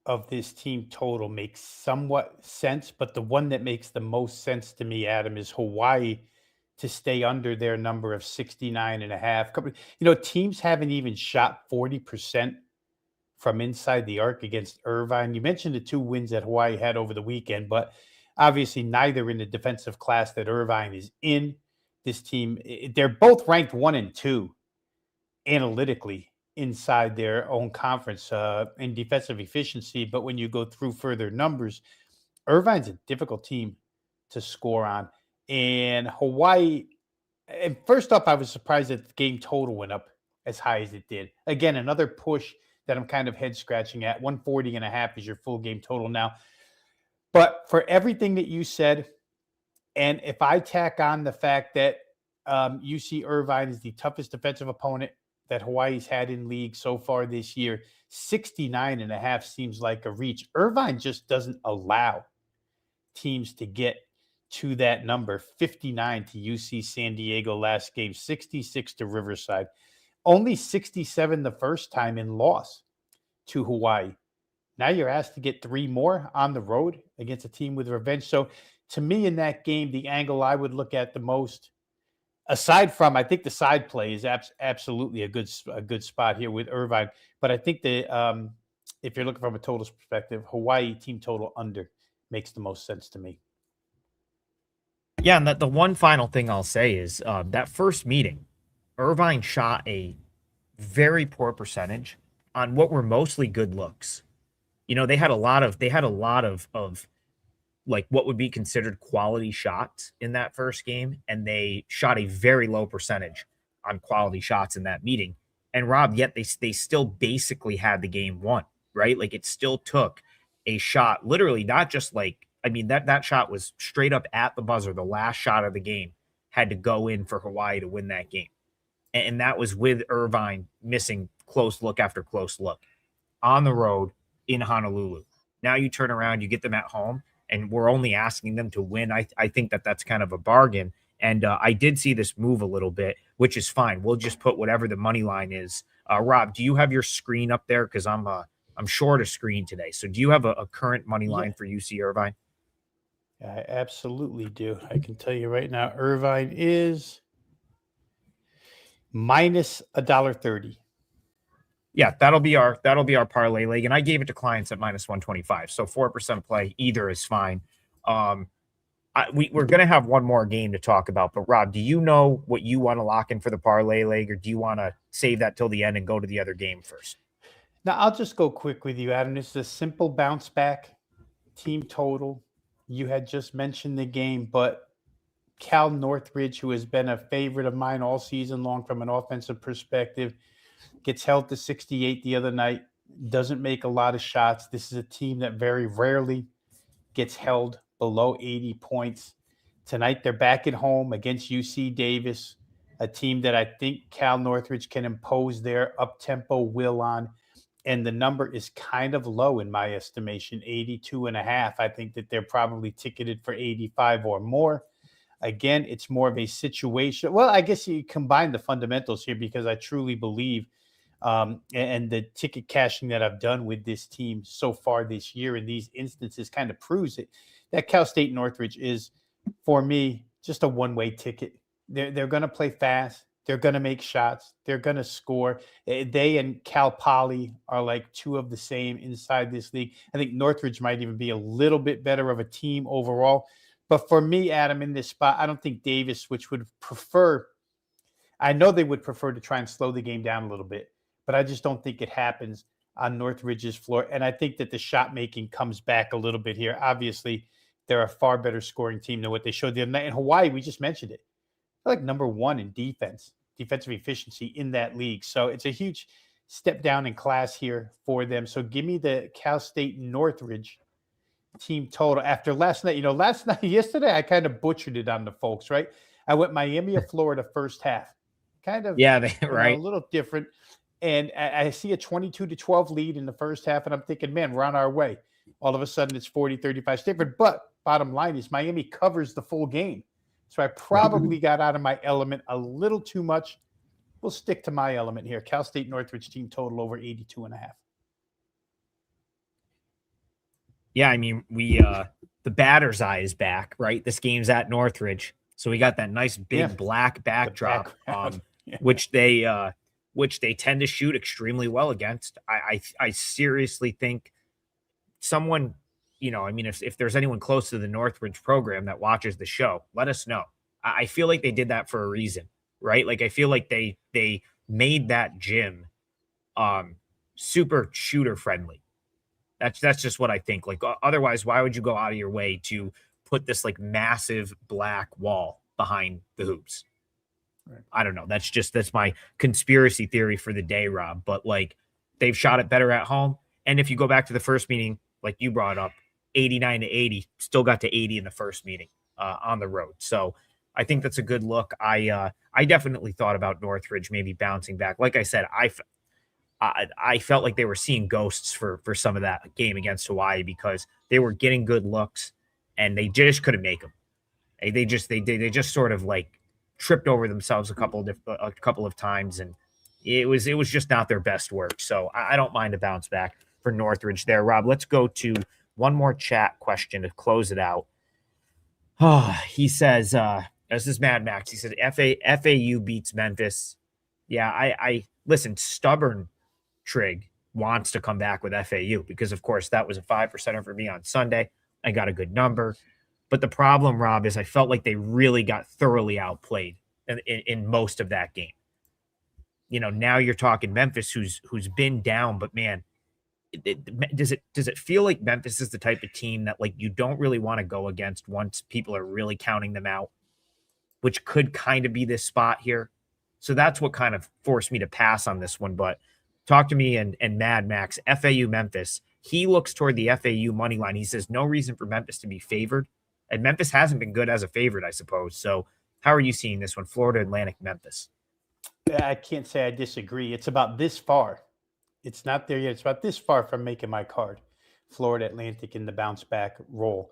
of this team total makes somewhat sense, but the one that makes the most sense to me, Adam, is Hawaii to stay under their number of 69.5. Teams haven't even shot 40% from inside the arc against Irvine. You mentioned the 2 wins that Hawaii had over the weekend, but obviously neither in the defensive class that Irvine is in. This team, they're both ranked 1 and 2 analytically inside their own conference in defensive efficiency. But when you go through further numbers, Irvine's a difficult team to score on. And Hawaii, and first off, I was surprised that the game total went up as high as it did. Again, another push that I'm kind of head scratching at. 140.5 is your full game total now. But for everything that you said, and if I tack on the fact that UC Irvine is the toughest defensive opponent that Hawaii's had in league so far this year, 69.5 seems like a reach. Irvine just doesn't allow teams to get to that number. 59 to UC San Diego last game, 66 to Riverside. Only 67 the first time in loss to Hawaii. Now you're asked to get 3 more on the road against a team with revenge. So to me in that game, the angle I would look at the most, aside from, I think the side play is absolutely a good spot here with Irvine. But I think the if you're looking from a totals perspective, Hawaii team total under makes the most sense to me. Yeah, and the one final thing I'll say is that first meeting, Irvine shot a very poor percentage on what were mostly good looks. They had a lot of like what would be considered quality shots in that first game, and they shot a very low percentage on quality shots in that meeting. And Rob, yet they still basically had the game won, right? Like it still took a shot, literally not just like, I mean, that shot was straight up at the buzzer. The last shot of the game had to go in for Hawaii to win that game. And that was with Irvine missing close look after close look on the road in Honolulu. Now you turn around, you get them at home, and we're only asking them to win. I think that's kind of a bargain. And I did see this move a little bit, which is fine. We'll just put whatever the money line is. Rob, do you have your screen up there? Because I'm short a screen today. So do you have a current money line for UC Irvine? I absolutely do. I can tell you right now, Irvine is minus $1.30. Yeah, that'll be our parlay leg, and I gave it to clients at minus 125. So 4% play, either is fine. We're going to have one more game to talk about, but Rob, do you know what you want to lock in for the parlay leg, or do you want to save that till the end and go to the other game first? Now, I'll just go quick with you, Adam. This is a simple bounce back team total. You had just mentioned the game, but Cal-Northridge, who has been a favorite of mine all season long from an offensive perspective, gets held to 68 the other night, doesn't make a lot of shots. This is a team that very rarely gets held below 80 points. Tonight, they're back at home against UC Davis, a team that I think Cal-Northridge can impose their up-tempo will on. And the number is kind of low in my estimation, 82.5. I think that they're probably ticketed for 85 or more. Again, it's more of a situation. Well, I guess you combine the fundamentals here because I truly believe and the ticket cashing that I've done with this team so far this year in these instances kind of proves it, that Cal State-Northridge is, for me, just a one-way ticket. They're going to play fast. They're going to make shots. They're going to score. They and Cal Poly are like two of the same inside this league. I think Northridge might even be a little bit better of a team overall. But for me, Adam, in this spot, I don't think Davis, which would prefer, I know they would prefer to try and slow the game down a little bit, but I just don't think it happens on Northridge's floor. And I think that the shot making comes back a little bit here. Obviously, they're a far better scoring team than what they showed the other night. In Hawaii, we just mentioned it. They're like number one in defensive efficiency in that league. So it's a huge step down in class here for them. So give me the Cal State-Northridge team total after last night. Yesterday, I kind of butchered it on the folks, right? I went Miami of Florida first half. Kind of, right. A little different. And I see a 22-12 lead in the first half, and I'm thinking, man, we're on our way. All of a sudden, it's 40-35 Stanford. But bottom line is Miami covers the full game. So I probably got out of my element a little too much. We'll stick to my element here. Cal State-Northridge team total over 82.5. Yeah, I mean, the batter's eye is back, right? This game's at Northridge. So we got that nice big black backdrop, which they tend to shoot extremely well against. I seriously think someone, if there's anyone close to the Northridge program that watches the show, let us know. I feel like they did that for a reason, right? Like I feel like they made that gym super shooter friendly. That's just what I think. Like otherwise, why would you go out of your way to put this like massive black wall behind the hoops? Right. I don't know. That's my conspiracy theory for the day, Rob. But like they've shot it better at home. And if you go back to the first meeting, like you brought up, 89-80, still got to 80 in the first meeting on the road. So I think that's a good look. I definitely thought about Northridge maybe bouncing back. Like I said, I felt like they were seeing ghosts for some of that game against Hawaii because they were getting good looks and they just couldn't make them. They just sort of like tripped over themselves a couple of times, and it was just not their best work. So I don't mind a bounce back for Northridge there. Rob, let's go to one more chat question to close it out. He says, this is Mad Max. He said, FAU beats Memphis. Yeah, I listen, stubborn Trig wants to come back with FAU because, of course, that was a 5%er for me on Sunday. I got a good number. But the problem, Rob, is I felt like they really got thoroughly outplayed in most of that game. Now you're talking Memphis, who's been down, but man, does it feel like Memphis is the type of team that like you don't really want to go against once people are really counting them out, which could kind of be this spot here. So that's what kind of forced me to pass on this one. But talk to me and Mad Max, FAU Memphis. He looks toward the FAU money line. He says no reason for Memphis to be favored. And Memphis hasn't been good as a favorite, I suppose. So how are you seeing this one? Florida Atlantic, Memphis. I can't say I disagree. It's about this far. It's not there yet. It's about this far from making my card. Florida Atlantic in the bounce back role.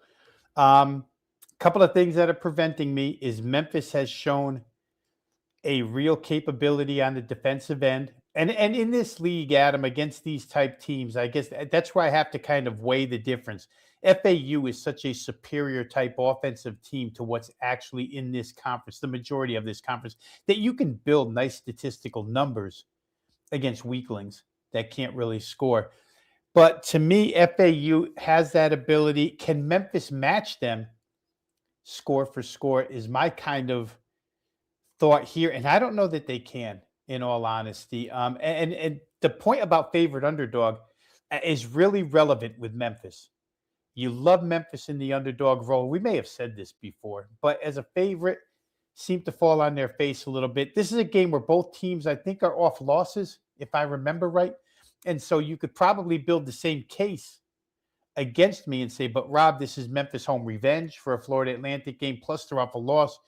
Couple of things that are preventing me is Memphis has shown a real capability on the defensive end. And in this league, Adam, against these type teams, I guess that's where I have to kind of weigh the difference. FAU is such a superior type offensive team to what's actually in this conference, the majority of this conference, that you can build nice statistical numbers against weaklings that can't really score. But to me, FAU has that ability. Can Memphis match them score for score is my kind of thought here. And I don't know that they can, in all honesty. And the point about favorite underdog is really relevant with Memphis. You love Memphis in the underdog role. We may have said this before, but as a favorite, seem to fall on their face a little bit. This is a game where both teams, I think, are off losses, if I remember right. And so you could probably build the same case against me and say, but Rob, this is Memphis home revenge for a Florida Atlantic game, plus they're off a loss.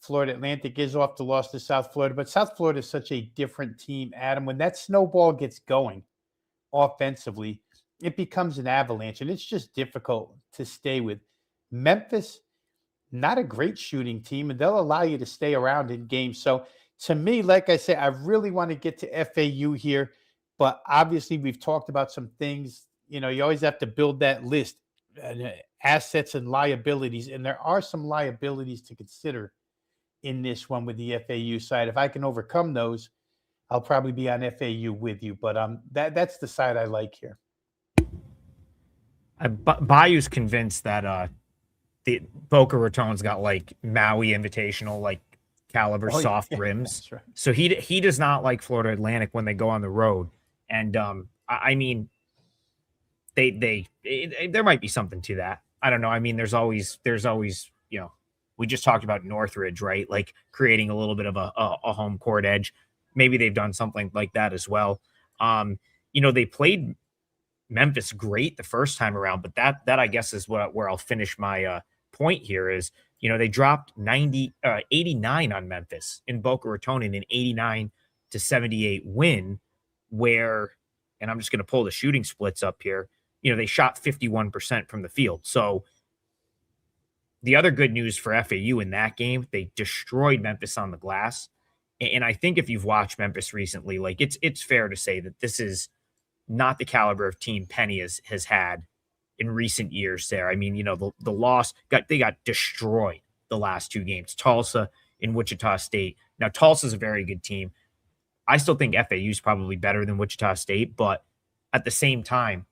Florida Atlantic is off the loss to South Florida, but South Florida is such a different team, Adam. When that snowball gets going offensively, it becomes an avalanche, and it's just difficult to stay with. Memphis, not a great shooting team, and they'll allow you to stay around in games. So to me, like I said, I really want to get to FAU here, but obviously we've talked about some things. You know, you always have to build that list, assets and liabilities, and there are some liabilities to consider in this one with the FAU side. If I can overcome those, I'll probably be on FAU with you, but that's the side I like here. Bayou's convinced that the Boca Raton's got like Maui Invitational, like caliber soft rims. Right. So he does not like Florida Atlantic when they go on the road. And I mean, there might be something to that. I don't know. I mean, there's always, you know, we just talked about Northridge, right? Like creating a little bit of a home court edge. Maybe they've done something like that as well. You know, they played Memphis great the first time around, but that I guess is where I'll finish my point here is, you know, they dropped 89 on Memphis in Boca Raton in an 89-78 win where, and I'm just going to pull the shooting splits up here, you know, they shot 51% from the field. So the other good news for FAU in that game, they destroyed Memphis on the glass. And I think if you've watched Memphis recently, like it's fair to say that this is not the caliber of team Penny has had in recent years there. I mean, you know, the loss they got destroyed the last two games, Tulsa and Wichita State. Now, Tulsa's a very good team. I still think FAU is probably better than Wichita State, but at the same time,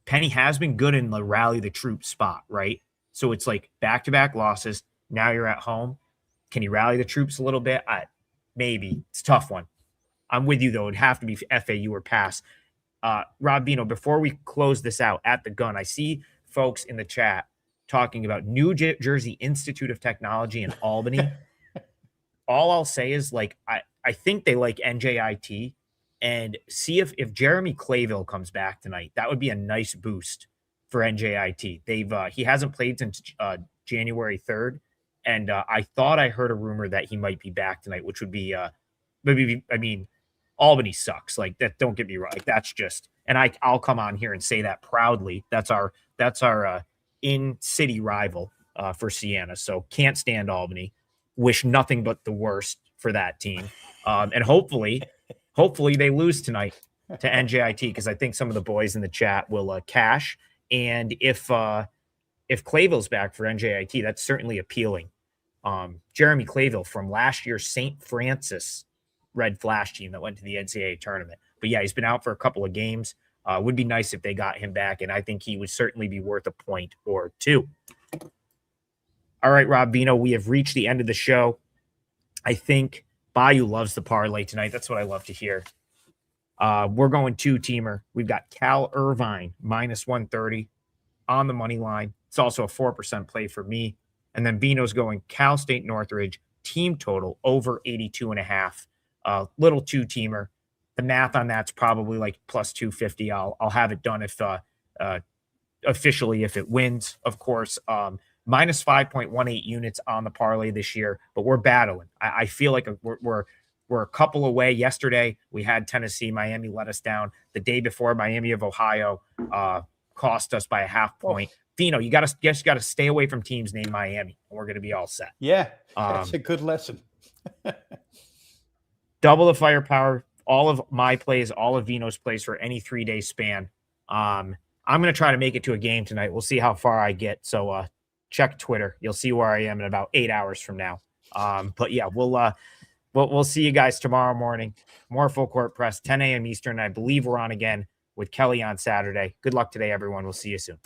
Penny has been good in the rally the troops spot, right? So it's like back-to-back losses. Now you're at home. Can you rally the troops a little bit? Maybe. It's a tough one. I'm with you, though. It'd have to be FAU or pass. Rob Bino, before we close this out at the gun, I see folks in the chat talking about New Jersey Institute of Technology in Albany. All I'll say is, like, I think they like N.J.I.T. and see if Jeremy Clayville comes back tonight. That would be a nice boost for N.J.I.T. He hasn't played since January 3rd, and I thought I heard a rumor that he might be back tonight, which would be maybe. I mean, Albany sucks. Like that. Don't get me wrong. Like that's just, and I'll come on here and say that proudly. That's our in-city rival for Siena. So can't stand Albany. Wish nothing but the worst for that team. And hopefully they lose tonight to N.J.I.T. because I think some of the boys in the chat will cash. And if Clayville's back for N.J.I.T., that's certainly appealing. Jeremy Clayville from last year's St. Francis Red Flash team that went to the NCAA tournament. But yeah, he's been out for a couple of games. Would be nice if they got him back, and I think he would certainly be worth a point or two. All right, Rob Bino, we have reached the end of the show. I think Bayou loves the parlay tonight. That's what I love to hear. We're going two-teamer. We've got Cal-Irvine minus 130 on the money line. It's also a 4% play for me. And then Bino's going Cal State-Northridge team total over 82.5. Little two-teamer. The math on that's probably like plus 250. I'll have it done if officially if it wins, of course. Minus 5.18 units on the parlay this year, but we're battling. I feel like we're a couple away. Yesterday we had Tennessee. Miami let us down. The day before, Miami of Ohio cost us by a half point. Vino, you got to stay away from teams named Miami, and we're going to be all set. Yeah, that's a good lesson. Double the firepower. All of my plays, all of Vino's plays for any 3-day span. I'm going to try to make it to a game tonight. We'll see how far I get. So check Twitter. You'll see where I am in about 8 hours from now. But yeah, we'll see you guys tomorrow morning. More Full Court Press, 10 a.m. Eastern. I believe we're on again with Kelly on Saturday. Good luck today, everyone. We'll see you soon.